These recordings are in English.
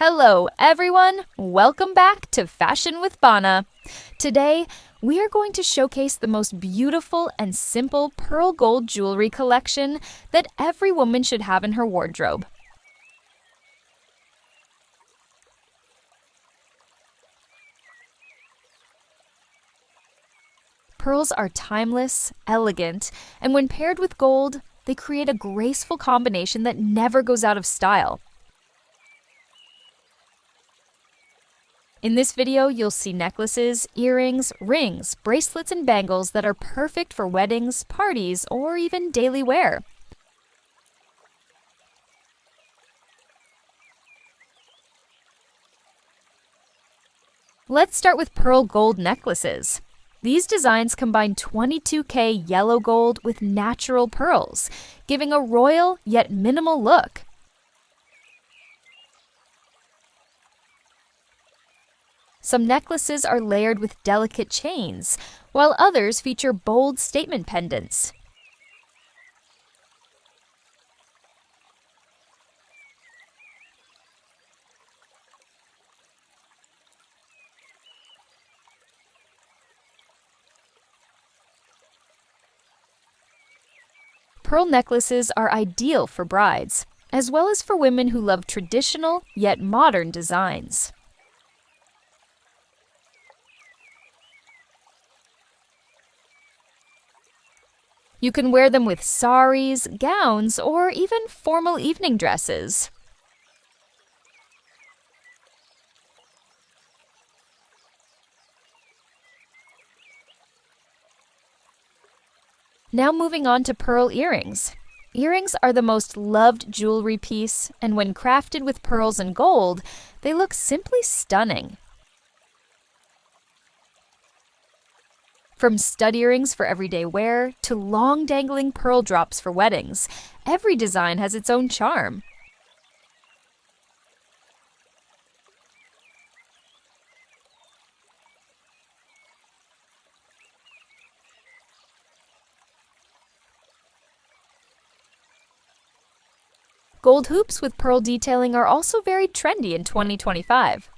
Hello, everyone! Welcome back to Fashion with Bana. Today, we are going to showcase the most beautiful and simple pearl gold jewelry collection that every woman should have in her wardrobe. Pearls are timeless, elegant, and when paired with gold, they create a graceful combination that never goes out of style. In this video, you'll see necklaces, earrings, rings, bracelets, and bangles that are perfect for weddings, parties, or even daily wear. Let's start with pearl gold necklaces. These designs combine 22K yellow gold with natural pearls, giving a royal yet minimal look. Some necklaces are layered with delicate chains, while others feature bold statement pendants. Pearl necklaces are ideal for brides, as well as for women who love traditional yet modern designs. You can wear them with saris, gowns, or even formal evening dresses. Now moving on to pearl earrings. Earrings are the most loved jewelry piece, and when crafted with pearls and gold, they look simply stunning. From stud earrings for everyday wear to long dangling pearl drops for weddings, every design has its own charm. Gold hoops with pearl detailing are also very trendy in 2025.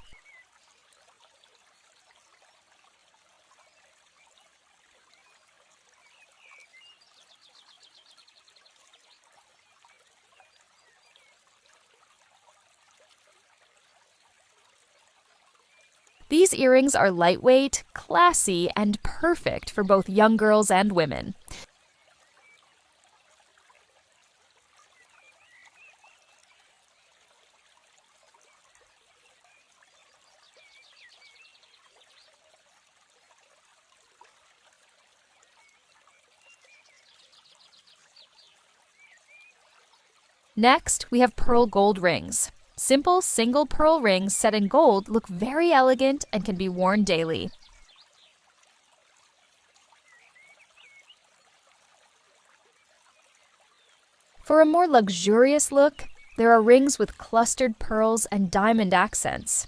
These earrings are lightweight, classy, and perfect for both young girls and women. Next, we have pearl gold rings. Simple single pearl rings set in gold look very elegant and can be worn daily. For a more luxurious look, there are rings with clustered pearls and diamond accents.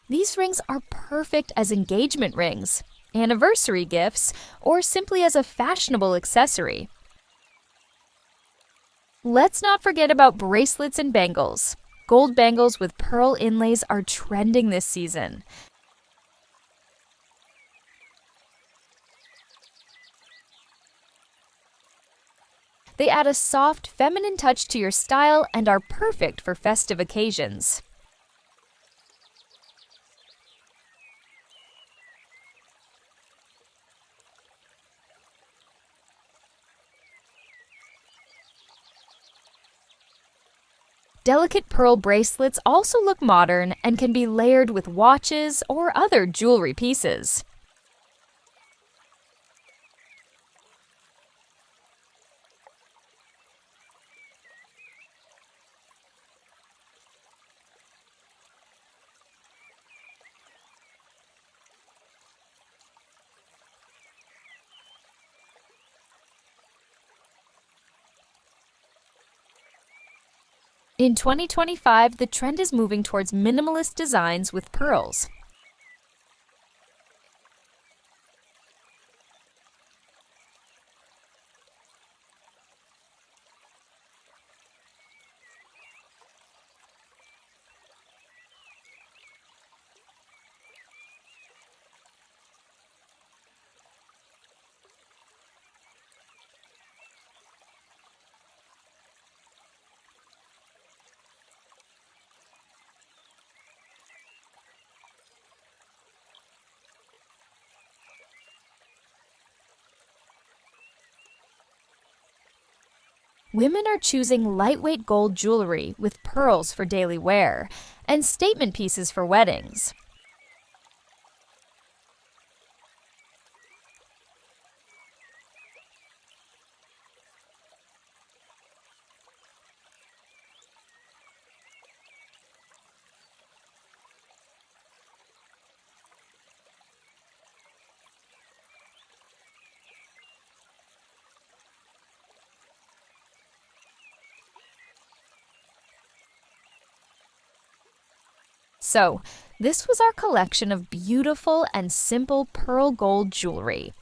These rings are perfect as engagement rings, anniversary gifts, or simply as a fashionable accessory. Let's not forget about bracelets and bangles. Gold bangles with pearl inlays are trending this season. They add a soft, feminine touch to your style and are perfect for festive occasions. Delicate pearl bracelets also look modern and can be layered with watches or other jewelry pieces. In 2025, the trend is moving towards minimalist designs with pearls. women are choosing lightweight gold jewelry with pearls for daily wear and statement pieces for weddings. So, this was our collection of beautiful and simple pearl gold jewelry.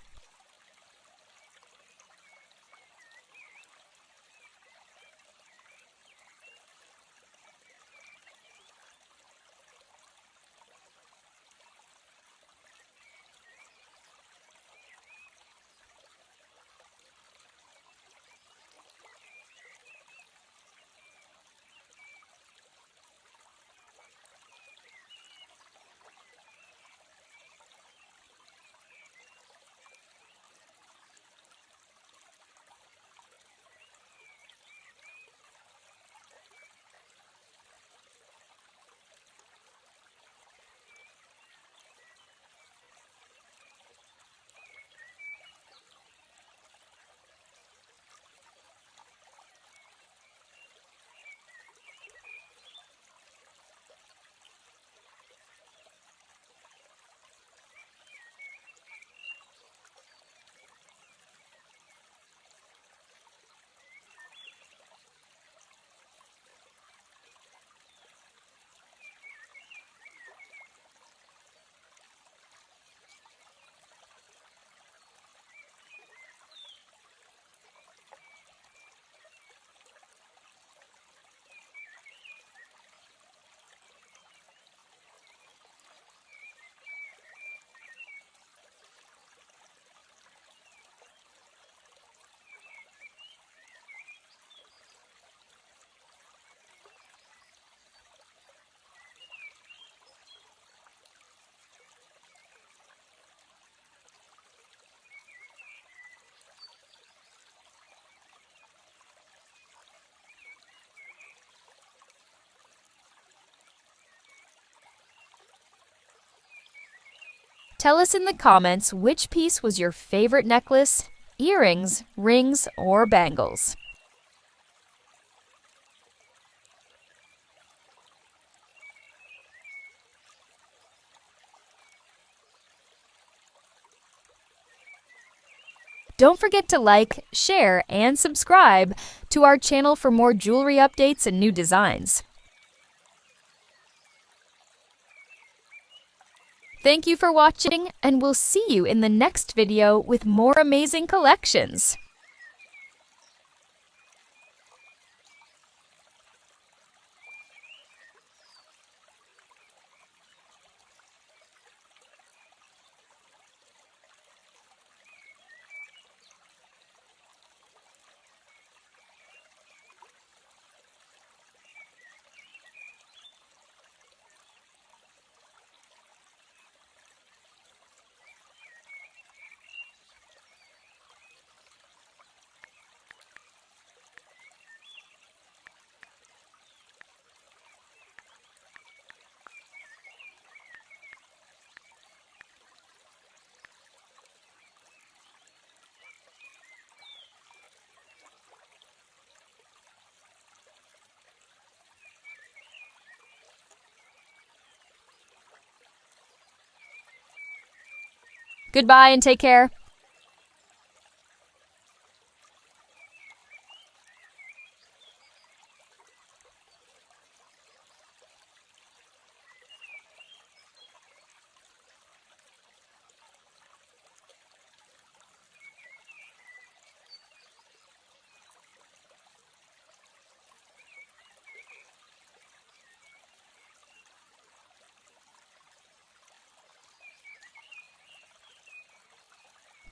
Tell us in the comments which piece was your favorite necklace, earrings, rings, or bangles. Don't forget to like, share, and subscribe to our channel for more jewelry updates and new designs. Thank you for watching, and we'll see you in the next video with more amazing collections. Goodbye and take care.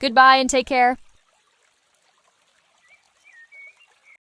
Goodbye and take care.